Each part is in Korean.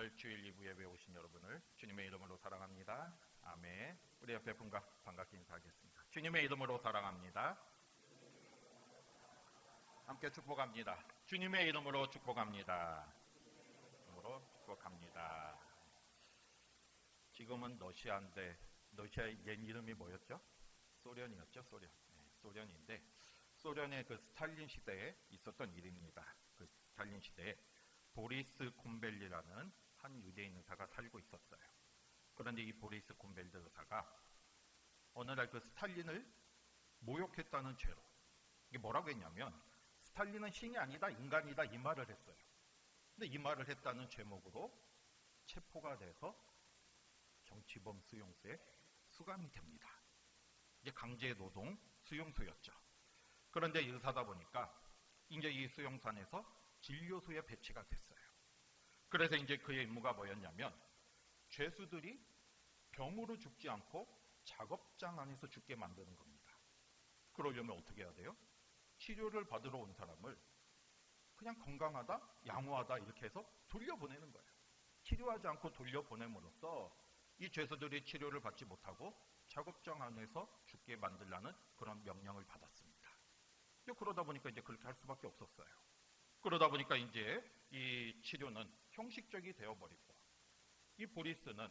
오늘 주일 2부 예배에 오신 여러분을 주님의 이름으로 사랑합니다. 아멘. 우리 옆에 분과 반갑게 인사하겠습니다. 주님의 이름으로 사랑합니다. 함께 축복합니다. 주님의 이름으로 축복합니다. 이름으로 축복합니다. 지금은 러시아인데 러시아의 옛 이름이 뭐였죠? 소련이었죠. 소련인데 소련의 그 스탈린 시대에 있었던 일입니다. 그 스탈린 시대에 보리스 콤벨리라는 한 유대인 의사가 살고 있었어요. 그런데 이 보리스 콤벨리 의사가 어느 날 그 스탈린을 모욕했다는 죄로, 이게 뭐라고 했냐면 스탈린은 신이 아니다 인간이다 이 말을 했어요. 근데 이 말을 했다는 제목으로 체포가 돼서 정치범 수용소에 수감이 됩니다. 이제 강제노동 수용소였죠. 그런데 의사다 보니까 이제 이 수용소 안에서 진료소에 배치가 됐어요. 그래서 이제 그의 임무가 뭐였냐면 죄수들이 병으로 죽지 않고 작업장 안에서 죽게 만드는 겁니다. 그러려면 어떻게 해야 돼요? 치료를 받으러 온 사람을 그냥 건강하다, 양호하다 이렇게 해서 돌려보내는 거예요. 치료하지 않고 돌려보냄으로써 이 죄수들이 치료를 받지 못하고 작업장 안에서 죽게 만들라는 그런 명령을 받았습니다. 그러다 보니까 이제 그렇게 할 수밖에 없었어요. 그러다 보니까 이제 이 치료는 형식적이 되어버리고 이 보리스는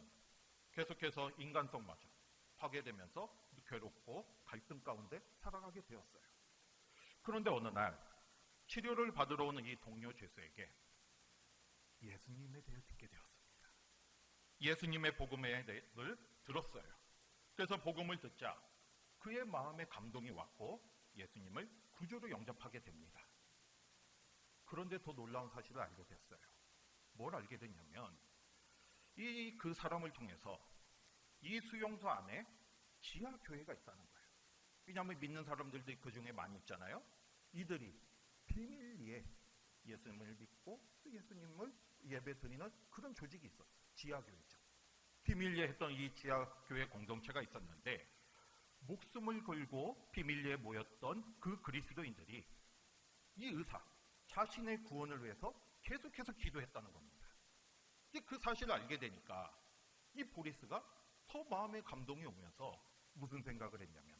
계속해서 인간성마저 파괴되면서 괴롭고 갈등 가운데 살아가게 되었어요. 그런데 어느 날 치료를 받으러 오는 이 동료 죄수에게 예수님에 대해 듣게 되었습니다. 예수님의 복음을 들었어요. 그래서 복음을 듣자 그의 마음에 감동이 왔고 예수님을 구주로 영접하게 됩니다. 그런데 더 놀라운 사실을 알게 됐어요. 뭘 알게 됐냐면 그 사람을 통해서 이 수용소 안에 지하교회가 있다는 거예요. 왜냐하면 믿는 사람들도 그 중에 많이 있잖아요. 이들이 비밀리에 예수님을 믿고 예수님을 예배 드리는 그런 조직이 있었어요. 지하교회죠. 비밀리에 했던 이 지하교회 공동체가 있었는데 목숨을 걸고 비밀리에 모였던 그 그리스도인들이 이 의사 자신의 구원을 위해서 계속해서 기도했다는 겁니다. 그 사실을 알게 되니까 이 보리스가 더 마음에 감동이 오면서 무슨 생각을 했냐면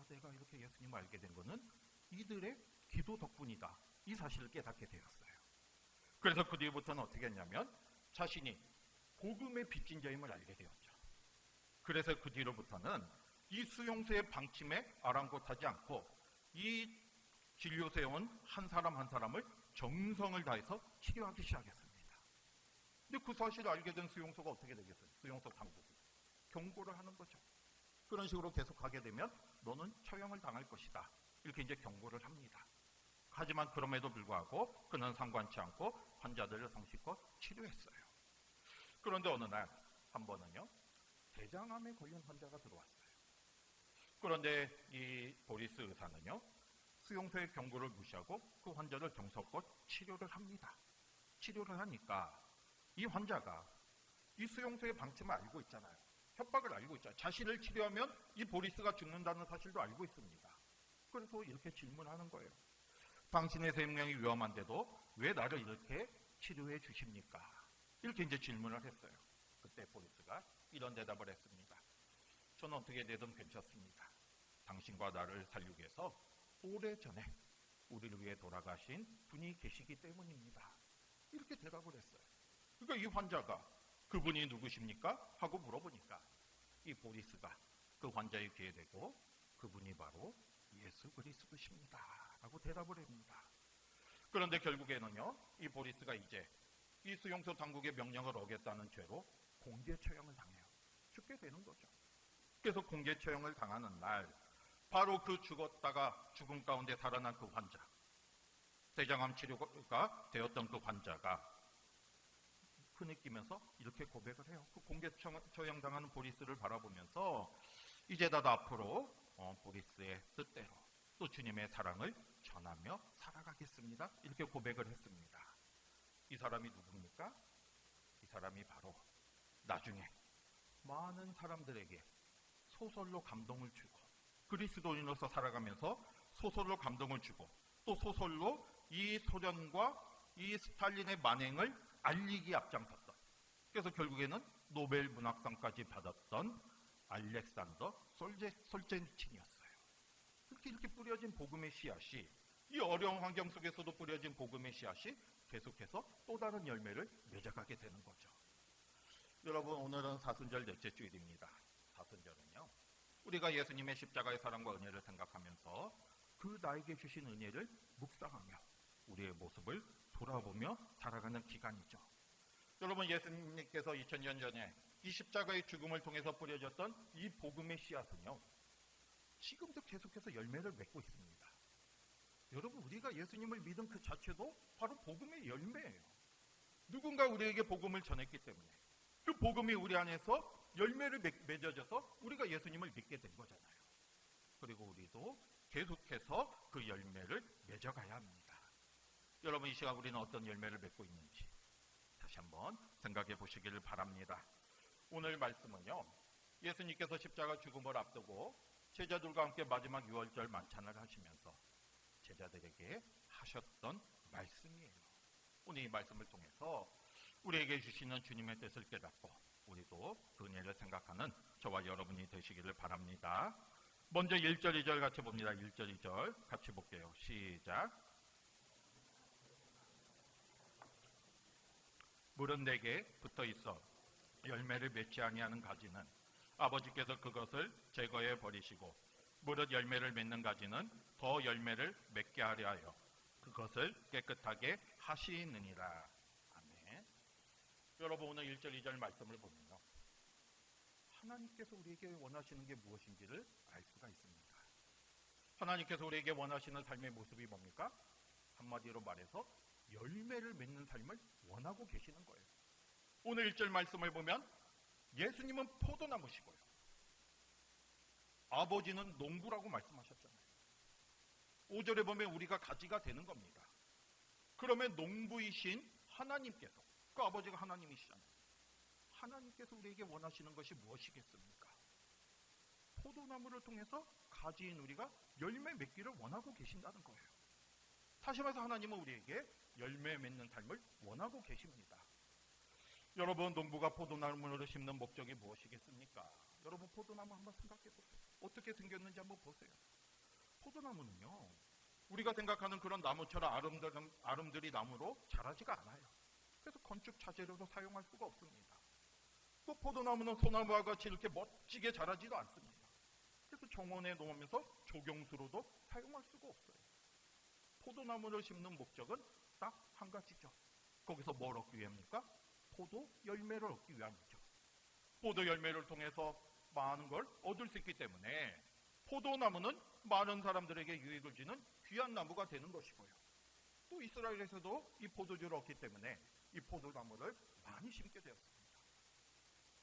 내가 이렇게 예수님을 알게 된 거는 이들의 기도 덕분이다. 이 사실을 깨닫게 되었어요. 그래서 그 뒤부터는 어떻게 했냐면 자신이 복음의 빚진 자임을 알게 되었죠. 그래서 그 뒤로부터는 이 수용소의 방침에 아랑곳하지 않고 이 진료소에 온 한 사람 한 사람을 정성을 다해서 치료하기 시작했습니다. 근데 그 사실을 알게 된 수용소가 어떻게 되겠어요? 수용소 당국이 경고를 하는 거죠. 그런 식으로 계속 하게 되면 너는 처형을 당할 것이다. 이렇게 이제 경고를 합니다. 하지만 그럼에도 불구하고 그는 상관치 않고 환자들을 성실껏 치료했어요. 그런데 어느 날 한 번은요 대장암에 걸린 환자가 들어왔어요. 그런데 이 보리스 의사는요 수용소의 경고를 무시하고 그 환자를 정성껏 치료를 합니다. 치료를 하니까 이 환자가 이 수용소의 방침을 알고 있잖아요. 협박을 알고 있잖아요. 자신을 치료하면 이 보리스가 죽는다는 사실도 알고 있습니다. 그래서 이렇게 질문하는 거예요. 당신의 생명이 위험한데도 왜 나를 이렇게 치료해 주십니까? 이렇게 이제 질문을 했어요. 그때 보리스가 이런 대답을 했습니다. 저는 어떻게 되든 괜찮습니다. 당신과 나를 살리기 위해서 오래전에 우리를 위해 돌아가신 분이 계시기 때문입니다. 이렇게 대답을 했어요. 그러니까 이 환자가 그분이 누구십니까? 하고 물어보니까 이 보리스가 그 환자의 귀에 대고 그분이 바로 예수 그리스도십니다. 라고 대답을 합니다. 그런데 결국에는요 이 보리스가 이제 이 수용소 당국의 명령을 어겼다는 죄로 공개 처형을 당해요. 죽게 되는 거죠. 그래서 공개 처형을 당하는 날 바로 그 죽었다가 죽음 가운데 살아난 그 환자, 대장암 치료가 되었던 그 환자가 흐느끼면서 이렇게 고백을 해요. 그 공개 처형당하는 보리스를 바라보면서 이제 나도 앞으로 보리스의 뜻대로 또 주님의 사랑을 전하며 살아가겠습니다. 이렇게 고백을 했습니다. 이 사람이 누굽니까? 이 사람이 바로 나중에 많은 사람들에게 소설로 감동을 주고 그리스도인으로서 살아가면서 소설로 감동을 주고 또 소설로 이 소련과 이 스탈린의 만행을 알리기에 앞장섰던 그래서 결국에는 노벨 문학상까지 받았던 알렉산더 솔제니친이었어요. 이렇게 뿌려진 복음의 씨앗이, 이 어려운 환경 속에서도 뿌려진 복음의 씨앗이 계속해서 또 다른 열매를 맺어가게 되는 거죠. 여러분, 오늘은 사순절 넷째 주일입니다. 사순절은요, 우리가 예수님의 십자가의 사랑과 은혜를 생각하면서 그 나에게 주신 은혜를 묵상하며 우리의 모습을 돌아보며 살아가는 기간이죠. 여러분, 예수님께서 2000년 전에 이 십자가의 죽음을 통해서 뿌려졌던 이 복음의 씨앗은요, 지금도 계속해서 열매를 맺고 있습니다. 여러분, 우리가 예수님을 믿은 그 자체도 바로 복음의 열매예요. 누군가 우리에게 복음을 전했기 때문에 그 복음이 우리 안에서 열매를 맺어져서 우리가 예수님을 믿게 된 거잖아요. 그리고 우리도 계속해서 그 열매를 맺어가야 합니다. 여러분, 이 시간 우리는 어떤 열매를 맺고 있는지 다시 한번 생각해 보시기를 바랍니다. 오늘 말씀은요, 예수님께서 십자가 죽음을 앞두고 제자들과 함께 마지막 유월절 만찬을 하시면서 제자들에게 하셨던 말씀이에요. 오늘 이 말씀을 통해서 우리에게 주시는 주님의 뜻을 깨닫고 우리도 그 은혜를 생각하는 저와 여러분이 되시기를 바랍니다. 먼저 1절 2절 같이 봅니다. 1절 2절 같이 볼게요. 시작. 물은 내게 붙어 있어 열매를 맺지 아니하는 가지는 아버지께서 그것을 제거해 버리시고 무릇 열매를 맺는 가지는 더 열매를 맺게 하려 하여 그것을 깨끗하게 하시느니라. 아멘. 여러분, 오늘 1절 2절 말씀을 보면요, 하나님께서 우리에게 원하시는 게 무엇인지를 알 수가 있습니다. 하나님께서 우리에게 원하시는 삶의 모습이 뭡니까? 한마디로 말해서 열매를 맺는 삶을 원하고 계시는 거예요. 오늘 1절 말씀을 보면 예수님은 포도나무시고요, 아버지는 농부라고 말씀하셨잖아요. 5절에 보면 우리가 가지가 되는 겁니다. 그러면 농부이신 하나님께서, 그 아버지가 하나님이시잖아요. 하나님께서 우리에게 원하시는 것이 무엇이겠습니까? 포도나무를 통해서 가지인 우리가 열매 맺기를 원하고 계신다는 거예요. 다시 말해서 하나님은 우리에게 열매 맺는 삶을 원하고 계십니다. 여러분, 농부가 포도나무를 심는 목적이 무엇이겠습니까? 여러분, 포도나무 한번 생각해 보세요. 어떻게 생겼는지 한번 보세요. 포도나무는요, 우리가 생각하는 그런 나무처럼 아름드리 나무로 자라지가 않아요. 그래서 건축 자재로도 사용할 수가 없습니다. 또 포도나무는 소나무와 같이 이렇게 멋지게 자라지도 않습니다. 그래서 정원에 놓으면서 조경수로도 사용할 수가 없어요. 포도나무를 심는 목적은 딱 한 가지죠. 거기서 뭘 얻기 위함입니까? 포도 열매를 얻기 위함이죠. 포도 열매를 통해서 많은 걸 얻을 수 있기 때문에 포도나무는 많은 사람들에게 유익을 주는 귀한 나무가 되는 것이고요. 또 이스라엘에서도 이 포도주를 얻기 때문에 이 포도나무를 많이 심게 되었습니다.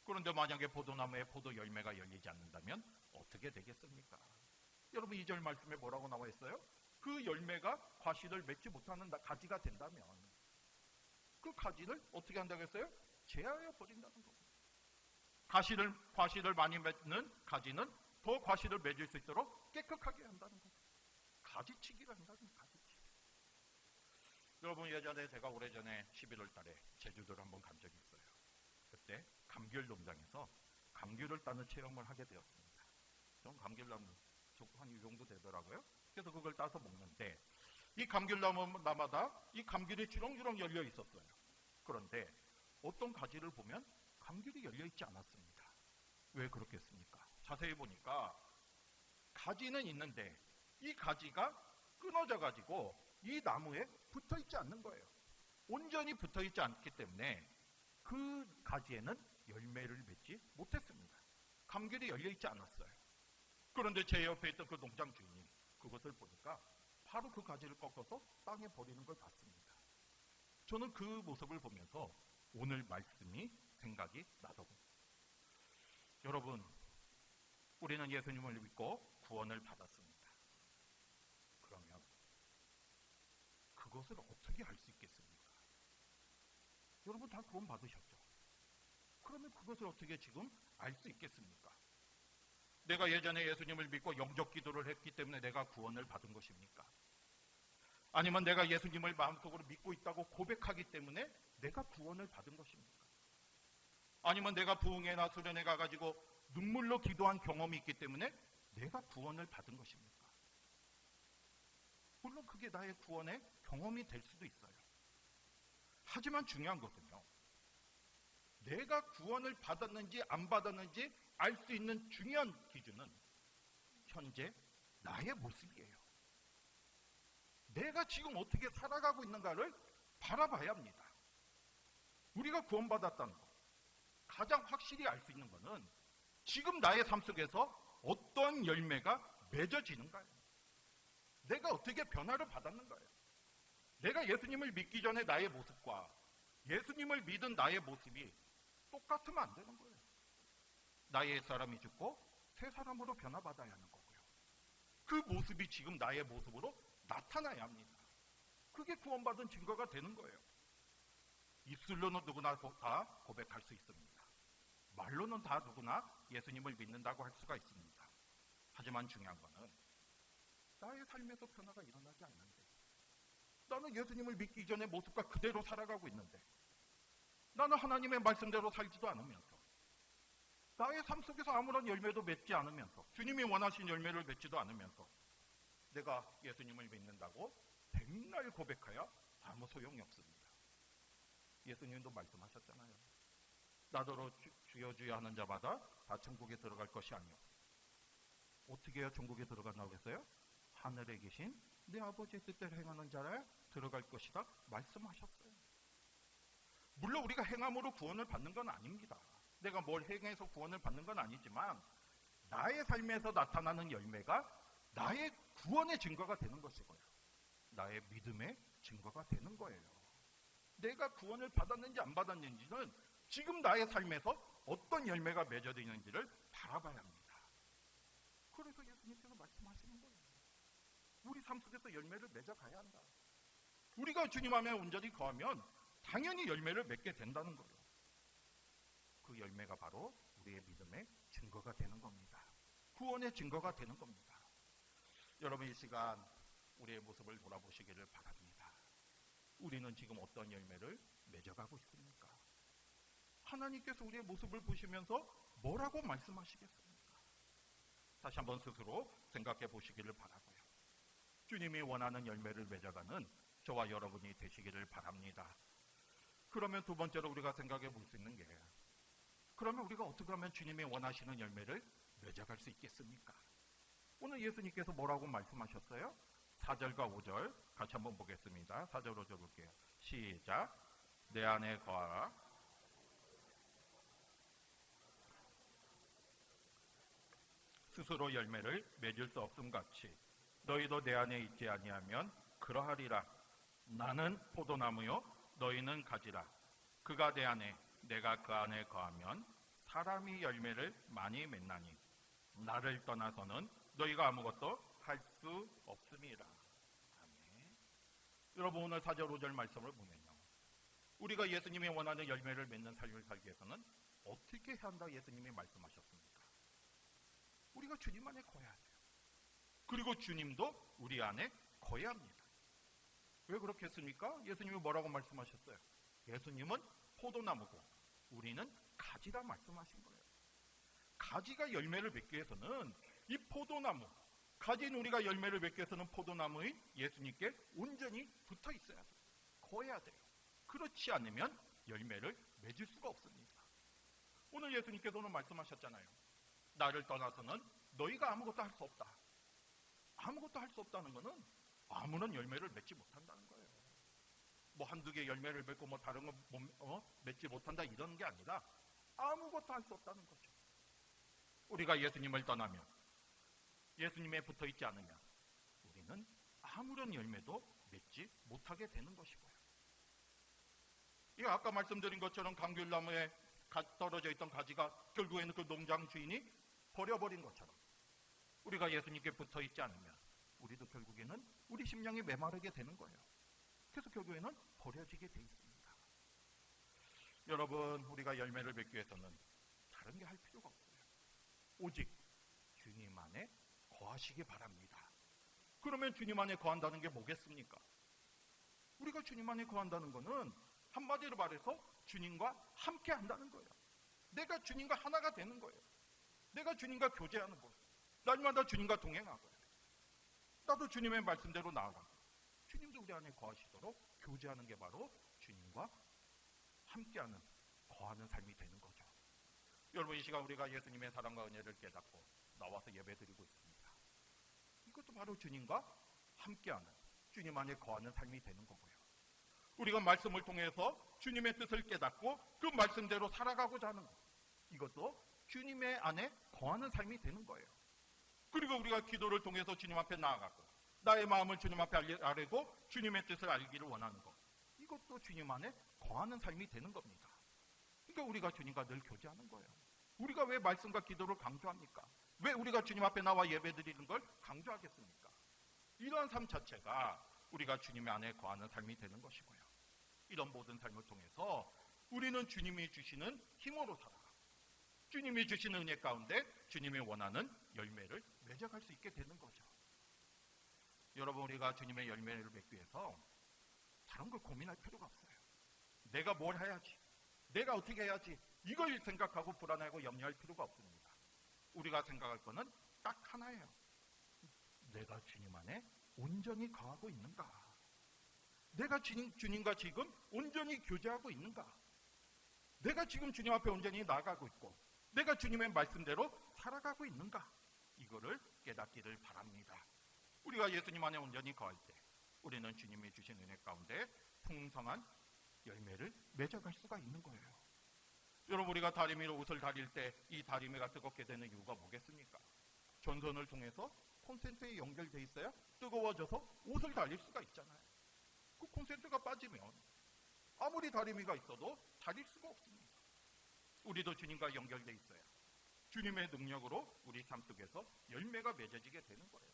그런데 만약에 포도나무에 포도 열매가 열리지 않는다면 어떻게 되겠습니까? 여러분, 2절 말씀에 뭐라고 나와 있어요? 그 열매가 과실을 맺지 못하는 가지가 된다면 그 가지를 어떻게 한다고 했어요? 제하여 버린다는 겁니다. 과실을 많이 맺는 가지는 더 과실을 맺을 수 있도록 깨끗하게 한다는 겁니다. 가지치기를 한다는 거예요. 가지치기. 여러분, 예전에 제가 오래전에 11월 달에 제주도를 한번 간 적이 있어요. 그때 감귤 농장에서 감귤을 따는 체험을 하게 되었습니다. 전 감귤나무 한 이 정도 되더라고요. 그래서 그걸 따서 먹는데 이 감귤나무마다 이 감귤이 주렁주렁 열려 있었어요. 그런데 어떤 가지를 보면 감귤이 열려 있지 않았습니다. 왜 그렇겠습니까? 자세히 보니까 가지는 있는데 이 가지가 끊어져 가지고 이 나무에 붙어 있지 않는 거예요. 온전히 붙어 있지 않기 때문에 그 가지에는 열매를 맺지 못했습니다. 감귤이 열려 있지 않았어요. 그런데 제 옆에 있던 그 농장 주인이 그것을 보니까 바로 그 가지를 꺾어서 땅에 버리는 걸 봤습니다. 저는 그 모습을 보면서 오늘 말씀이 생각이 나더군요. 여러분, 우리는 예수님을 믿고 구원을 받았습니다. 그러면 그것을 어떻게 알 수 있겠습니까? 여러분 다 구원 받으셨죠? 그러면 그것을 어떻게 지금 알 수 있겠습니까? 내가 예전에 예수님을 믿고 영접 기도를 했기 때문에 내가 구원을 받은 것입니까? 아니면 내가 예수님을 마음속으로 믿고 있다고 고백하기 때문에 내가 구원을 받은 것입니까? 아니면 내가 부흥회나 수련회 가가지고 눈물로 기도한 경험이 있기 때문에 내가 구원을 받은 것입니까? 물론 그게 나의 구원의 경험이 될 수도 있어요. 하지만 중요한 것은요, 내가 구원을 받았는지 안 받았는지 알 수 있는 중요한 기준은 현재 나의 모습이에요. 내가 지금 어떻게 살아가고 있는가를 바라봐야 합니다. 우리가 구원받았다는 것, 가장 확실히 알 수 있는 것은 지금 나의 삶 속에서 어떤 열매가 맺어지는가요? 내가 어떻게 변화를 받았는가요? 내가 예수님을 믿기 전에 나의 모습과 예수님을 믿은 나의 모습이 똑같으면 안 되는 거예요. 나의 옛사람이 죽고 새 사람으로 변화받아야 하는 거고요. 그 모습이 지금 나의 모습으로 나타나야 합니다. 그게 구원받은 증거가 되는 거예요. 입술로는 누구나 다 고백할 수 있습니다. 말로는 다 누구나 예수님을 믿는다고 할 수가 있습니다. 하지만 중요한 거는 나의 삶에서 변화가 일어나지 않는데, 나는 예수님을 믿기 전의 모습과 그대로 살아가고 있는데, 나는 하나님의 말씀대로 살지도 않으면서, 나의 삶 속에서 아무런 열매도 맺지 않으면서, 주님이 원하신 열매를 맺지도 않으면서 내가 예수님을 믿는다고 백날 고백하여 아무 소용이 없습니다. 예수님도 말씀하셨잖아요. 나더러 주여 주여 하는 자마다 다 천국에 들어갈 것이 아니오. 어떻게 해야 천국에 들어간다고 했어요? 하늘에 계신 내 아버지의 뜻대로 행하는 자라 들어갈 것이다 말씀하셨어요. 물론 우리가 행함으로 구원을 받는 건 아닙니다. 내가 뭘 행해서 구원을 받는 건 아니지만 나의 삶에서 나타나는 열매가 나의 구원의 증거가 되는 것이고요, 나의 믿음의 증거가 되는 거예요. 내가 구원을 받았는지 안 받았는지는 지금 나의 삶에서 어떤 열매가 맺어져 있는지를 바라봐야 합니다. 그래서 예수님께서 말씀하시는 거예요. 우리 삶 속에서 열매를 맺어가야 한다. 우리가 주님 안에 온전히 거하면 당연히 열매를 맺게 된다는 거예요. 그 열매가 바로 우리의 믿음의 증거가 되는 겁니다. 구원의 증거가 되는 겁니다. 여러분, 이 시간 우리의 모습을 돌아보시기를 바랍니다. 우리는 지금 어떤 열매를 맺어가고 있습니까? 하나님께서 우리의 모습을 보시면서 뭐라고 말씀하시겠습니까? 다시 한번 스스로 생각해 보시기를 바라고요. 주님이 원하는 열매를 맺어가는 저와 여러분이 되시기를 바랍니다. 그러면 두 번째로 우리가 생각해 볼 수 있는 게, 그러면 우리가 어떻게 하면 주님이 원하시는 열매를 맺어갈 수 있겠습니까? 오늘 예수님께서 뭐라고 말씀하셨어요? 4절과 5절 같이 한번 보겠습니다. 4절 5절 볼게요. 시작. 내 안에 거하라. 스스로 열매를 맺을 수 없음 같이 너희도 내 안에 있지 아니하면 그러하리라. 나는 포도나무요 너희는 가지라. 그가 내 안에 내가 그 안에 거하면 사람이 열매를 많이 맺나니 나를 떠나서는 너희가 아무것도 할 수 없음이라. 아멘. 여러분, 오늘 4절 5절 말씀을 보면요, 우리가 예수님이 원하는 열매를 맺는 삶을 살기 위해서는 어떻게 해야 한다 예수님이 말씀하셨습니까? 우리가 주님 안에 거해야 돼요. 그리고 주님도 우리 안에 거해야 합니다. 왜 그렇게 했습니까? 예수님이 뭐라고 말씀하셨어요? 예수님은 포도나무고 우리는 가지라 말씀하신 거예요. 가지가 열매를 맺기 위해서는 이 포도나무, 가진 우리가 열매를 맺기 위해서는 포도나무인 예수님께 온전히 붙어 있어야 돼요. 거해야 돼요. 그렇지 않으면 열매를 맺을 수가 없습니다. 오늘 예수님께서는 말씀하셨잖아요. 나를 떠나서는 너희가 아무것도 할 수 없다. 아무것도 할 수 없다는 것은 아무런 열매를 맺지 못한다는 거예요. 뭐 한두 개 열매를 맺고 뭐 다른 거 맺지 못한다 이런 게 아니라 아무것도 할 수 없다는 거죠. 우리가 예수님을 떠나면, 예수님에 붙어 있지 않으면 우리는 아무런 열매도 맺지 못하게 되는 것이고요. 이 아까 말씀드린 것처럼 감귤나무에 떨어져 있던 가지가 결국에는 그 농장 주인이 버려버린 것처럼 우리가 예수님께 붙어 있지 않으면 우리도 결국에는 우리 심령이 메마르게 되는 거예요. 그래서 결국에는 버려지게 돼 있습니다. 여러분, 우리가 열매를 맺기 위해서는 다른 게 할 필요가 없어요. 오직 주님 안에 거하시기 바랍니다. 그러면 주님 안에 거한다는 게 뭐겠습니까? 우리가 주님 안에 거한다는 것은 한마디로 말해서 주님과 함께 한다는 거예요. 내가 주님과 하나가 되는 거예요. 내가 주님과 교제하는 거예요. 날마다 주님과 동행하고요. 나도 주님의 말씀대로 나아가고 주님도 우리 안에 거하시도록 교제하는 게 바로 주님과 함께하는, 거하는 삶이 되는 거죠. 여러분, 이 시간 우리가 예수님의 사랑과 은혜를 깨닫고 나와서 예배드리고 있습니다. 이것도 바로 주님과 함께하는, 주님 안에 거하는 삶이 되는 거고요. 우리가 말씀을 통해서 주님의 뜻을 깨닫고 그 말씀대로 살아가고자 하는 것, 이것도 주님의 안에 거하는 삶이 되는 거예요. 그리고 우리가 기도를 통해서 주님 앞에 나아가고 나의 마음을 주님 앞에 아뢰고 주님의 뜻을 알기를 원하는 것, 이것도 주님 안에 거하는 삶이 되는 겁니다. 그러니까 우리가 주님과 늘 교제하는 거예요. 우리가 왜 말씀과 기도를 강조합니까? 왜 우리가 주님 앞에 나와 예배드리는 걸 강조하겠습니까? 이러한 삶 자체가 우리가 주님 안에 거하는 삶이 되는 것이고요. 이런 모든 삶을 통해서 우리는 주님이 주시는 힘으로 살아가고 주님이 주시는 은혜 가운데 주님이 원하는 열매를 맺어갈 수 있게 되는 거죠. 여러분, 우리가 주님의 열매를 맺기 위해서 다른 걸 고민할 필요가 없어요. 내가 뭘 해야지, 내가 어떻게 해야지, 이걸 생각하고 불안해하고 염려할 필요가 없습니다. 우리가 생각할 거는 딱 하나예요. 내가 주님 안에 온전히 거하고 있는가? 내가 주님과 지금 온전히 교제하고 있는가? 내가 지금 주님 앞에 온전히 나아가고 있고 내가 주님의 말씀대로 살아가고 있는가? 이거를 깨닫기를 바랍니다. 우리가 예수님 안에 온전히 거할 때 우리는 주님이 주신 은혜 가운데 풍성한 열매를 맺어갈 수가 있는 거예요. 여러분, 우리가 다리미로 옷을 다릴 때 이 다리미가 뜨겁게 되는 이유가 뭐겠습니까? 전선을 통해서 콘센트에 연결돼 있어야 뜨거워져서 옷을 달릴 수가 있잖아요. 그 콘센트가 빠지면 아무리 다리미가 있어도 달릴 수가 없습니다. 우리도 주님과 연결돼 있어야 주님의 능력으로 우리 삶 속에서 열매가 맺어지게 되는 거예요.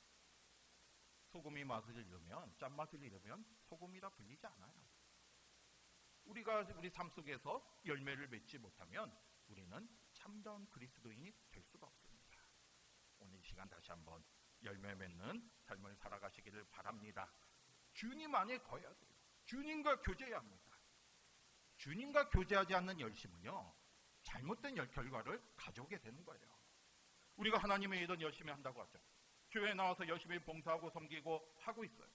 소금이 맛을 잃으면, 짠맛을 잃으면 소금이라 불리지 않아요. 우리가 우리 삶 속에서 열매를 맺지 못하면 우리는 참다운 그리스도인이 될 수가 없습니다. 오늘 이 시간 다시 한번 열매 맺는 삶을 살아가시기를 바랍니다. 주님 안에 거해야 돼요. 주님과 교제해야 합니다. 주님과 교제하지 않는 열심은요, 잘못된 결과를 가져오게 되는 거예요. 우리가 하나님의 일은 열심히 한다고 하죠. 교회에 나와서 열심히 봉사하고 섬기고 하고 있어요.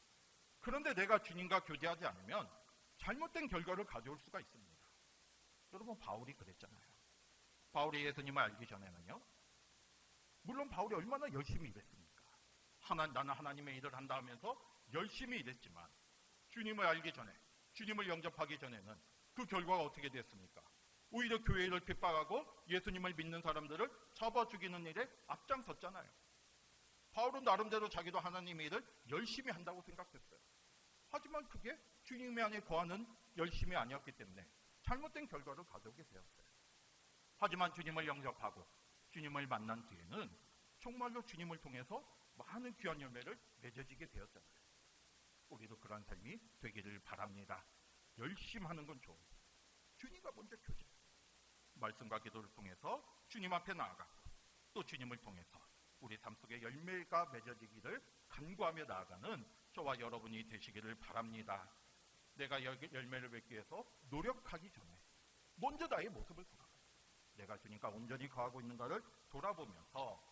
그런데 내가 주님과 교제하지 않으면 잘못된 결과를 가져올 수가 있습니다. 여러분, 바울이 그랬잖아요. 바울이 예수님을 알기 전에는요, 물론 바울이 얼마나 열심히 일했습니까? 나는 하나님의 일을 한다 하면서 열심히 일했지만 주님을 알기 전에, 주님을 영접하기 전에는 그 결과가 어떻게 됐습니까? 오히려 교회를 핍박하고 예수님을 믿는 사람들을 잡아 죽이는 일에 앞장섰잖아요. 바울은 나름대로 자기도 하나님의 일을 열심히 한다고 생각했어요. 하지만 그게 주님 안에 거하는 열심이 아니었기 때문에 잘못된 결과를 가져오게 되었어요. 하지만 주님을 영접하고 주님을 만난 뒤에는 정말로 주님을 통해서 많은 귀한 열매를 맺어지게 되었잖아요. 우리도 그런 삶이 되기를 바랍니다. 열심히 하는 건 좋아요. 주님과 먼저 교제, 말씀과 기도를 통해서 주님 앞에 나아가고 또 주님을 통해서 우리 삶 속에 열매가 맺어지기를 간구하며 나아가는 저와 여러분이 되시기를 바랍니다. 내가 열매를 맺기 위해서 노력하기 전에 먼저 나의 모습을 돌아봐요. 내가 주님과 온전히 거하고 있는가를 돌아보면서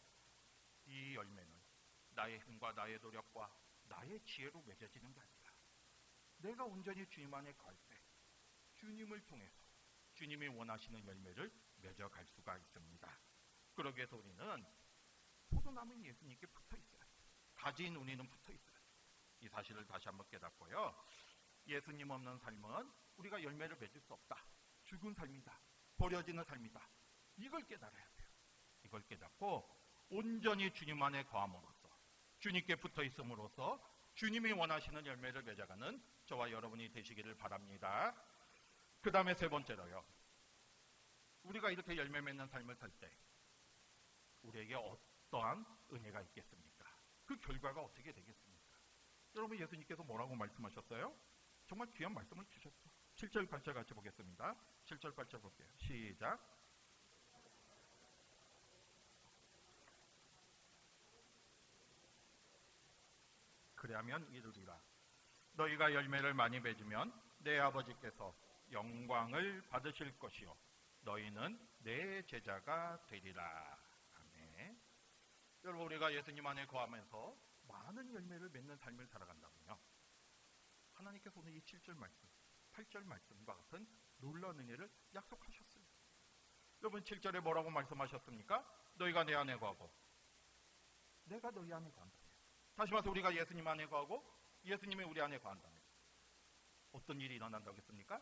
이 열매는 나의 힘과 나의 노력과 나의 지혜로 맺어지는 게 아니라 내가 온전히 주님 안에 거할 때 주님을 통해서 주님이 원하시는 열매를 맺어갈 수가 있습니다. 그러기 위해서 우리는 포도나무인 예수님께 붙어 있어야 돼요. 가지인 우리는 붙어 있어야 돼요. 이 사실을 다시 한번 깨닫고요. 예수님 없는 삶은 우리가 열매를 맺을 수 없다. 죽은 삶이다. 버려지는 삶이다. 이걸 깨달아야 돼요. 이걸 깨닫고 온전히 주님 안에 거함으로써 주님께 붙어 있음으로써 주님이 원하시는 열매를 맺어가는 저와 여러분이 되시기를 바랍니다. 그 다음에 세 번째로요. 우리가 이렇게 열매 맺는 삶을 살 때 우리에게 어떠한 은혜가 있겠습니까? 그 결과가 어떻게 되겠습니까? 여러분, 예수님께서 뭐라고 말씀하셨어요? 정말 귀한 말씀을 주셨죠. 7절 8절 같이 보겠습니다. 7절 8절 볼게요. 시작. 그리하면 이르리라. 너희가 열매를 많이 맺으면 내 아버지께서 영광을 받으실 것이요 너희는 내 제자가 되리라. 아멘. 여러분, 우리가 예수님 안에 거하면서 많은 열매를 맺는 삶을 살아간다면요, 하나님께서 오늘 이 7절 말씀, 8절 말씀과 같은 놀라운 은혜를 약속하셨어요. 여러분, 7절에 뭐라고 말씀하셨습니까? 너희가 내 안에 거하고 내가 너희 안에 거한다. 다시 말해서 우리가 예수님 안에 거하고 예수님이 우리 안에 거한다면 어떤 일이 일어난다고 했습니까?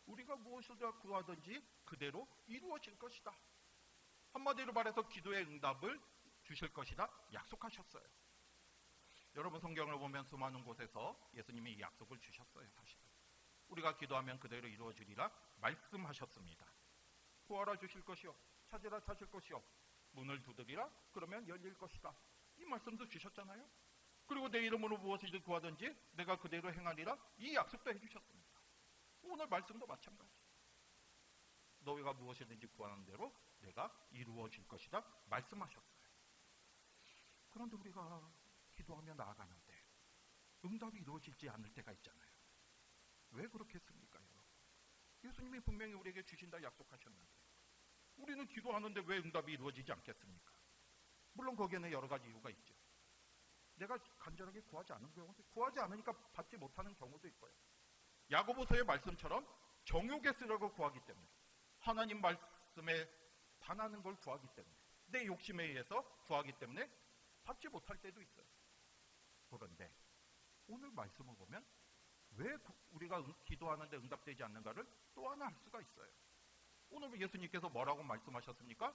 우리가 무엇을 구하든지 그대로 이루어질 것이다. 한마디로 말해서 기도의 응답을 주실 것이다 약속하셨어요. 여러분, 성경을 보면 수많은 곳에서 예수님이 이 약속을 주셨어요. 사실 우리가 기도하면 그대로 이루어지리라 말씀하셨습니다. 구하라 주실 것이요, 찾으라 찾을 것이요, 문을 두드리라 그러면 열릴 것이다. 이 말씀도 주셨잖아요. 그리고 내 이름으로 무엇이든 구하든지 내가 그대로 행하리라 이 약속도 해주셨습니다. 오늘 말씀도 마찬가지. 너희가 무엇이든지 구하는 대로 내가 이루어질 것이다 말씀하셨어요. 그런데 우리가 기도하며 나아가는데 응답이 이루어지지 않을 때가 있잖아요. 왜 그렇겠습니까, 여러분? 예수님이 분명히 우리에게 주신다 약속하셨는데 우리는 기도하는데 왜 응답이 이루어지지 않겠습니까? 물론 거기에는 여러 가지 이유가 있죠. 내가 간절하게 구하지 않은 경우도, 구하지 않으니까 받지 못하는 경우도 있고요. 야고보서의 말씀처럼 정욕에 쓰려고 구하기 때문에, 하나님 말씀에 반하는 걸 구하기 때문에, 내 욕심에 의해서 구하기 때문에 받지 못할 때도 있어요. 그런데 오늘 말씀을 보면 왜 우리가 기도하는데 응답되지 않는가를 또 하나 알 수가 있어요. 오늘 예수님께서 뭐라고 말씀하셨습니까?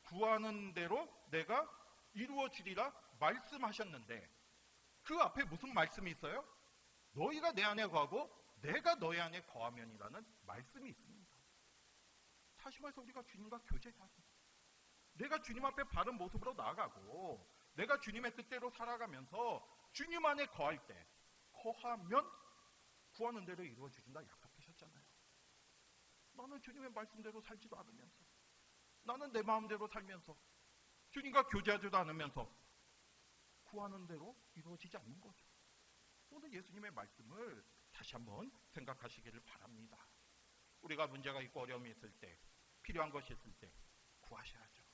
구하는 대로 내가 이루어지리라 말씀하셨는데 그 앞에 무슨 말씀이 있어요? 너희가 내 안에 거하고 내가 너희 안에 거하면이라는 말씀이 있습니다. 다시 말해서 우리가 주님과 교제하고 내가 주님 앞에 바른 모습으로 나아가고 내가 주님의 뜻대로 살아가면서 주님 안에 거할 때, 거하면 구하는 대로 이루어지신다 약속하셨잖아요. 나는 주님의 말씀대로 살지도 않으면서, 나는 내 마음대로 살면서, 주님과 교제하지도 않으면서 구하는 대로 이루어지지 않는 거죠. 오늘 예수님의 말씀을 다시 한번 생각하시기를 바랍니다. 우리가 문제가 있고 어려움이 있을 때, 필요한 것이 있을 때 구하셔야죠.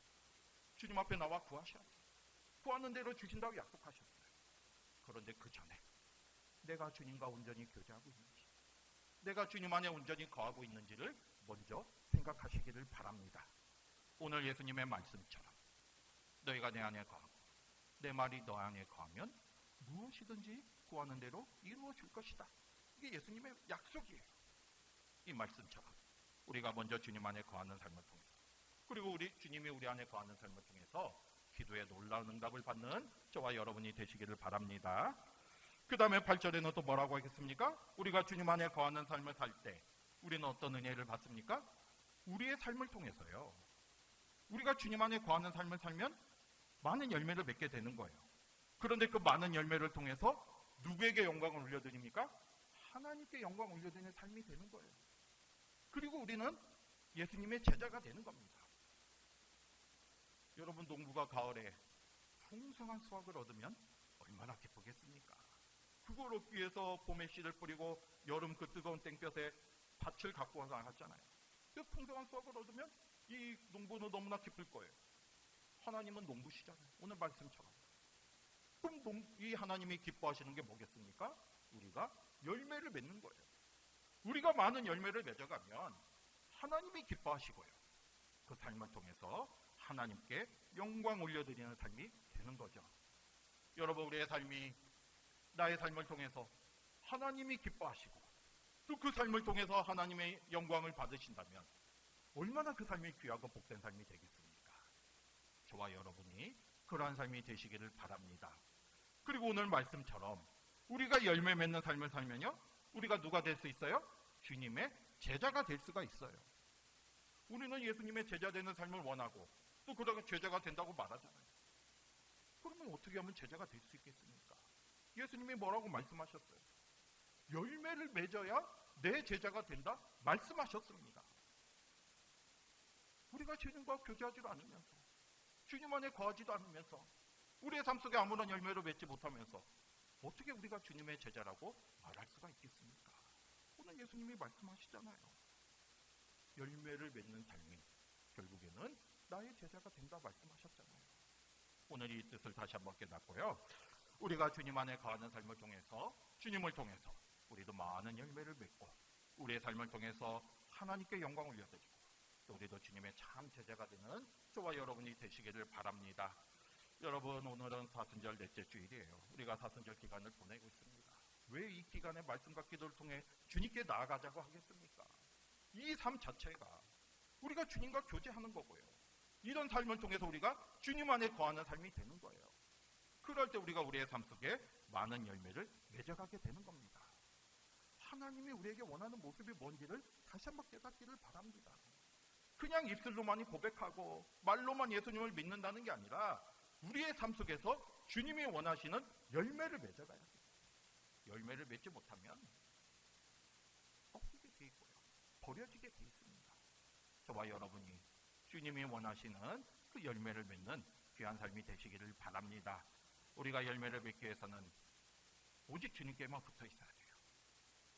주님 앞에 나와 구하셔야죠. 구하는 대로 주신다고 약속하셨어요. 그런데 그 전에 내가 주님과 온전히 교제하고 있는지, 내가 주님 안에 온전히 거하고 있는지를 먼저 생각하시기를 바랍니다. 오늘 예수님의 말씀처럼 너희가 내 안에 거하고 내 말이 너 안에 거하면 무엇이든지 구하는 대로 이루어질 것이다. 이게 예수님의 약속이에요. 이 말씀처럼 우리가 먼저 주님 안에 거하는 삶을 통해서, 그리고 우리 주님이 우리 안에 거하는 삶을 통해서 기도에 놀라운 응답을 받는 저와 여러분이 되시기를 바랍니다. 그 다음에 8절에는 또 뭐라고 하겠습니까? 우리가 주님 안에 거하는 삶을 살 때 우리는 어떤 은혜를 받습니까? 우리의 삶을 통해서요. 우리가 주님 안에 거하는 삶을 살면 많은 열매를 맺게 되는 거예요. 그런데 그 많은 열매를 통해서 누구에게 영광을 올려드립니까? 하나님께 영광을 올려드리는 삶이 되는 거예요. 그리고 우리는 예수님의 제자가 되는 겁니다. 여러분, 농부가 가을에 풍성한 수확을 얻으면 얼마나 기쁘겠습니까? 그걸 얻기 위해서 봄에 씨를 뿌리고 여름 그 뜨거운 땡볕에 밭을 갖고 와서 나갔잖아요. 그 풍성한 수확을 얻으면 이 농부는 너무나 기쁠 거예요. 하나님은 농부시잖아요. 오늘 말씀처럼. 그럼 이 하나님이 기뻐하시는 게 뭐겠습니까? 우리가 열매를 맺는 거예요. 우리가 많은 열매를 맺어가면 하나님이 기뻐하시고요. 그 삶을 통해서 하나님께 영광 올려드리는 삶이 되는 거죠. 여러분, 우리의 삶이, 나의 삶을 통해서 하나님이 기뻐하시고 또 그 삶을 통해서 하나님의 영광을 받으신다면 얼마나 그 삶이 귀하고 복된 삶이 되겠습니까? 저와 여러분이 그러한 삶이 되시기를 바랍니다. 그리고 오늘 말씀처럼 우리가 열매 맺는 삶을 살면요, 우리가 누가 될 수 있어요? 주님의 제자가 될 수가 있어요. 우리는 예수님의 제자 되는 삶을 원하고 또 그러고 제자가 된다고 말하잖아요. 그러면 어떻게 하면 제자가 될 수 있겠습니까? 예수님이 뭐라고 말씀하셨어요? 열매를 맺어야 내 제자가 된다 말씀하셨습니다. 우리가 주님과 교제하지도 않으면서, 주님 안에 거하지도 않으면서, 우리의 삶 속에 아무런 열매를 맺지 못하면서 어떻게 우리가 주님의 제자라고 말할 수가 있겠습니까? 오늘 예수님이 말씀하시잖아요. 열매를 맺는 삶이 결국에는 나의 제자가 된다 말씀하셨잖아요. 오늘 이 뜻을 다시 한번 깨닫고요. 우리가 주님 안에 거하는 삶을 통해서, 주님을 통해서 우리도 많은 열매를 맺고 우리의 삶을 통해서 하나님께 영광 올려드리고 또 우리도 주님의 참 제자가 되는 저와 여러분이 되시기를 바랍니다. 여러분, 오늘은 사순절 넷째 주일이에요. 우리가 사순절 기간을 보내고 있습니다. 왜 이 기간에 말씀과 기도를 통해 주님께 나아가자고 하겠습니까? 이 삶 자체가 우리가 주님과 교제하는 거고요. 이런 삶을 통해서 우리가 주님 안에 거하는 삶이 되는 거예요. 그럴 때 우리가 우리의 삶 속에 많은 열매를 맺어가게 되는 겁니다. 하나님이 우리에게 원하는 모습이 뭔지를 다시 한번 깨닫기를 바랍니다. 그냥 입술로만 고백하고 말로만 예수님을 믿는다는 게 아니라 우리의 삶 속에서 주님이 원하시는 열매를 맺어가야 돼요. 열매를 맺지 못하면 꺾이게 돼 있고요. 버려지게 돼 있습니다. 저와 여러분이 주님이 원하시는 그 열매를 맺는 귀한 삶이 되시기를 바랍니다. 우리가 열매를 맺기 위해서는 오직 주님께만 붙어 있어야 돼요.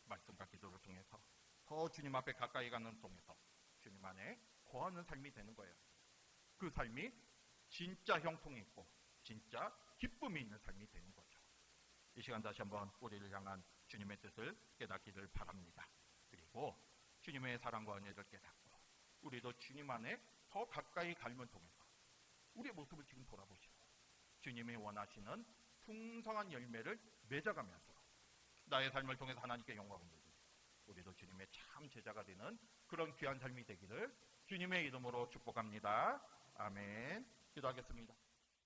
말씀과 기도를 통해서 더 주님 앞에 가까이 가는 통해서 주님 안에 거하는 삶이 되는 거예요. 그 삶이 진짜 형통이 있고 진짜 기쁨이 있는 삶이 되는 거죠. 이 시간 다시 한번 우리를 향한 주님의 뜻을 깨닫기를 바랍니다. 그리고 주님의 사랑과 은혜를 깨닫고 우리도 주님 안에 더 가까이 갈면 통해서 우리의 모습을 지금 돌아보시고 주님이 원하시는 풍성한 열매를 맺어가면서 나의 삶을 통해서 하나님께 영광을 돌리고 우리도 주님의 참 제자가 되는 그런 귀한 삶이 되기를 주님의 이름으로 축복합니다. 아멘. 기도하겠습니다.